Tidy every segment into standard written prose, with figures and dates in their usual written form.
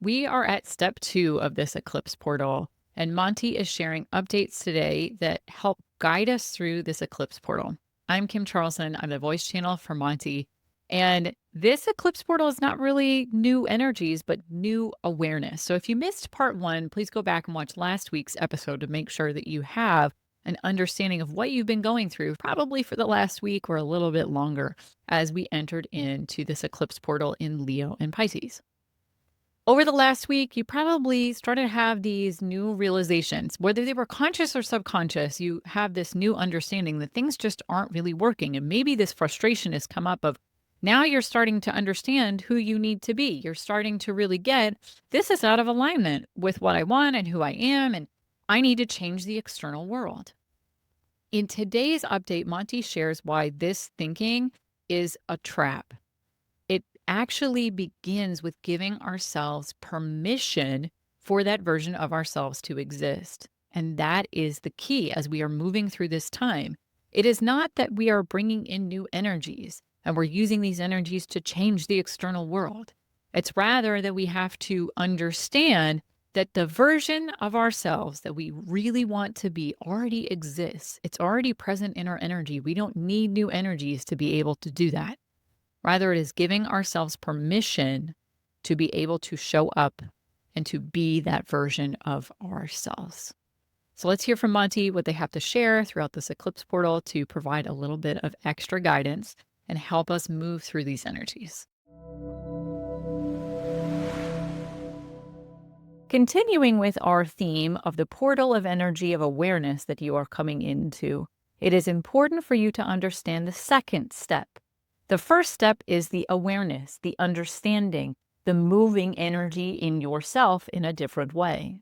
We are at step 2 of this Eclipse portal, and Monty is sharing updates today that help guide us through this Eclipse portal. I'm Kim Charlson. I'm the voice channel for Monty. And this Eclipse portal is not really new energies, but new awareness. So if you missed part 1, please go back and watch last week's episode to make sure that you have an understanding of what you've been going through, probably for the last week or a little bit longer, as we entered into this Eclipse portal in Leo and Pisces. Over the last week, you probably started to have these new realizations, whether they were conscious or subconscious. You have this new understanding that things just aren't really working. And maybe this frustration has come up of now you're starting to understand who you need to be. You're starting to really get this is out of alignment with what I want and who I am. And I need to change the external world. In today's update, Monty shares why this thinking is a trap. It actually begins with giving ourselves permission for that version of ourselves to exist. And that is the key as we are moving through this time. It is not that we are bringing in new energies and we're using these energies to change the external world. It's rather that we have to understand that the version of ourselves that we really want to be already exists. It's already present in our energy. We don't need new energies to be able to do that. Rather, it is giving ourselves permission to be able to show up and to be that version of ourselves. So let's hear from Monty what they have to share throughout this Eclipse portal to provide a little bit of extra guidance and help us move through these energies. Continuing with our theme of the portal of energy of awareness that you are coming into, it is important for you to understand the second step. The first step is the awareness, the understanding, the moving energy in yourself in a different way.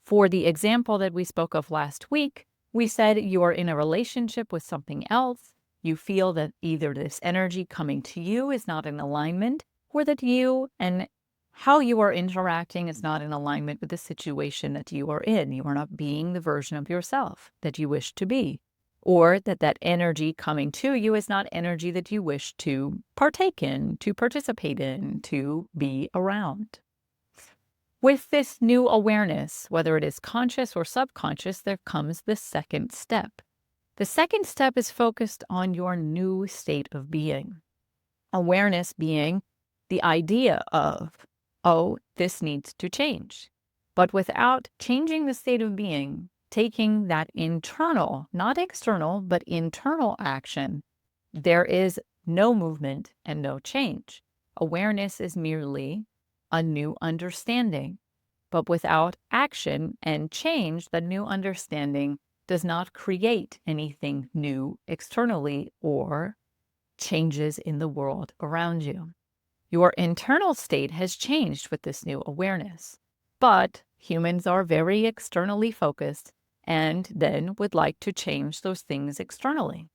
For the example that we spoke of last week, we said you are in a relationship with something else. You feel that either this energy coming to you is not in alignment, or that you and how you are interacting is not in alignment with the situation that you are in. You are not being the version of yourself that you wish to be. Or that energy coming to you is not energy that you wish to partake in, to participate in, to be around. With this new awareness, whether it is conscious or subconscious, there comes the second step. The second step is focused on your new state of being. Awareness being the idea of, oh, this needs to change. But without changing the state of being, taking that internal, not external, but internal action, there is no movement and no change. Awareness is merely a new understanding. But without action and change, the new understanding does not create anything new externally or changes in the world around you. Your internal state has changed with this new awareness. But humans are very externally focused and then would like to change those things externally.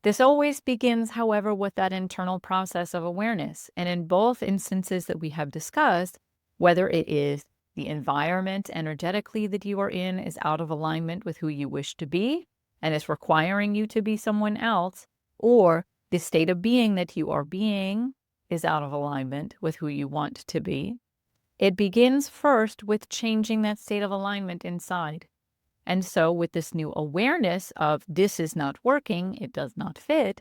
This always begins, however, with that internal process of awareness. And in both instances that we have discussed, whether it is the environment energetically that you are in is out of alignment with who you wish to be and is requiring you to be someone else, or the state of being that you are being is out of alignment with who you want to be, it begins first with changing that state of alignment inside. And so with this new awareness of this is not working, it does not fit,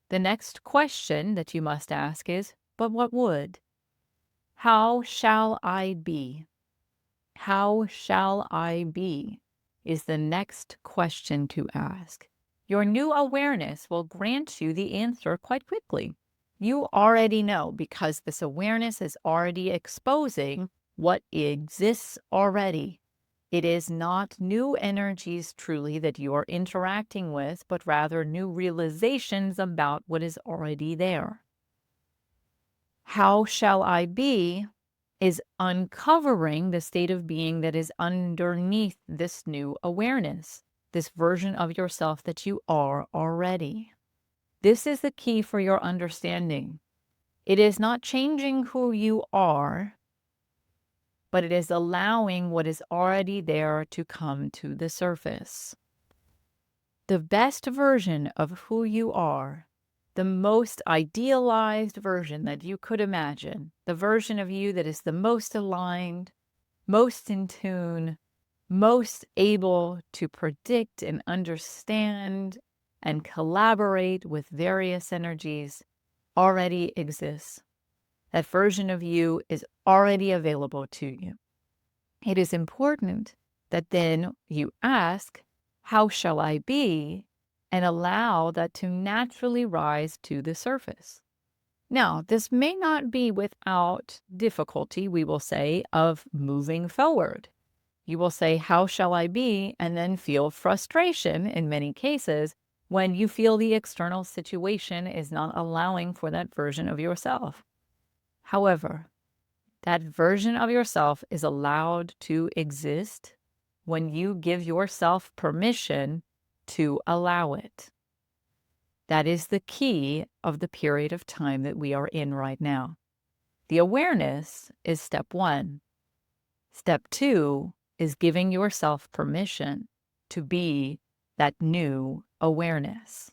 the next question that you must ask is, but what would? How shall I be? How shall I be? Is the next question to ask. Your new awareness will grant you the answer quite quickly. You already know because this awareness is already exposing what exists already. It is not new energies truly that you are interacting with, but rather new realizations about what is already there. How shall I be is uncovering the state of being that is underneath this new awareness, this version of yourself that you are already. This is the key for your understanding. It is not changing who you are, but it is allowing what is already there to come to the surface. The best version of who you are the most idealized version that you could imagine, the version of you that is the most aligned, most in tune, most able to predict and understand and collaborate with various energies already exists. That version of you is already available to you. It is important that then you ask, how shall I be? And allow that to naturally rise to the surface. Now, this may not be without difficulty, we will say, of moving forward. You will say, how shall I be? And then feel frustration in many cases when you feel the external situation is not allowing for that version of yourself. However, that version of yourself is allowed to exist when you give yourself permission to allow it. That is the key of the period of time that we are in right now. The awareness is step one. Step two is giving yourself permission to be that new awareness.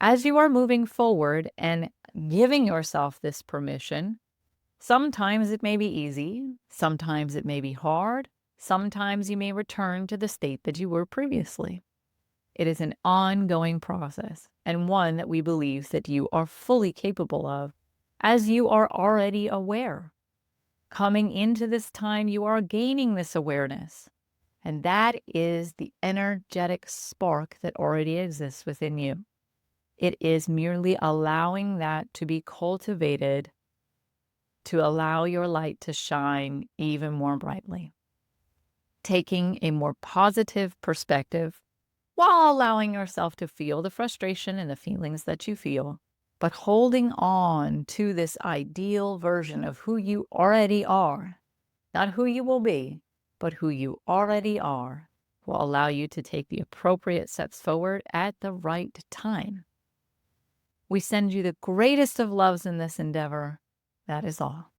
As you are moving forward and giving yourself this permission, sometimes it may be easy, sometimes it may be hard, sometimes you may return to the state that you were previously. It is an ongoing process and one that we believe that you are fully capable of, as you are already aware. Coming into this time, you are gaining this awareness, and that is the energetic spark that already exists within you. It is merely allowing that to be cultivated to allow your light to shine even more brightly. Taking a more positive perspective while allowing yourself to feel the frustration and the feelings that you feel, but holding on to this ideal version of who you already are, not who you will be, but who you already are, will allow you to take the appropriate steps forward at the right time. We send you the greatest of loves in this endeavor. That is all.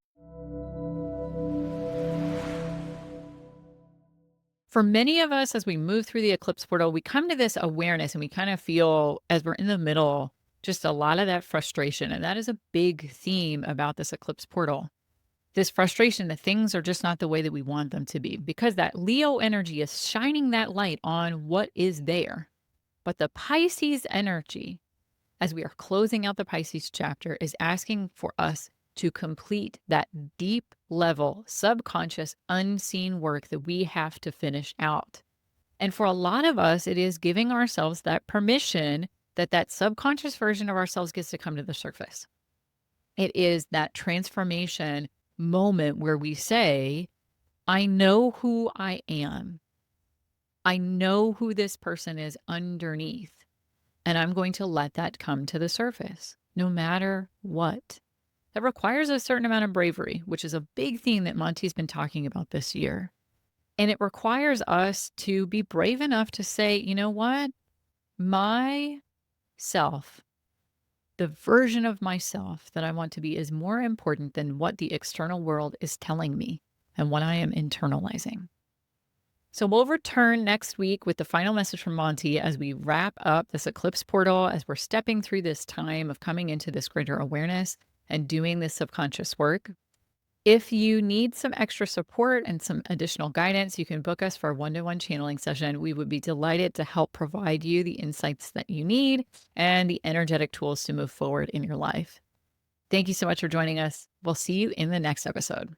For many of us, as we move through the eclipse portal, we come to this awareness and we kind of feel, as we're in the middle, just a lot of that frustration. And that is a big theme about this eclipse portal. This frustration that things are just not the way that we want them to be, because that Leo energy is shining that light on what is there. But the Pisces energy, as we are closing out the Pisces chapter, is asking for us to complete that deep level, subconscious, unseen work that we have to finish out. And for a lot of us, it is giving ourselves that permission that that subconscious version of ourselves gets to come to the surface. It is that transformation moment where we say, I know who I am. I know who this person is underneath. And I'm going to let that come to the surface, no matter what. That requires a certain amount of bravery, which is a big theme that Monty's been talking about this year. And it requires us to be brave enough to say, you know what? My self, the version of myself that I want to be, is more important than what the external world is telling me and what I am internalizing. So we'll return next week with the final message from Monty as we wrap up this eclipse portal, as we're stepping through this time of coming into this greater awareness and doing this subconscious work. If you need some extra support and some additional guidance, you can book us for a one-to-one channeling session. We would be delighted to help provide you the insights that you need and the energetic tools to move forward in your life. Thank you so much for joining us. We'll see you in the next episode.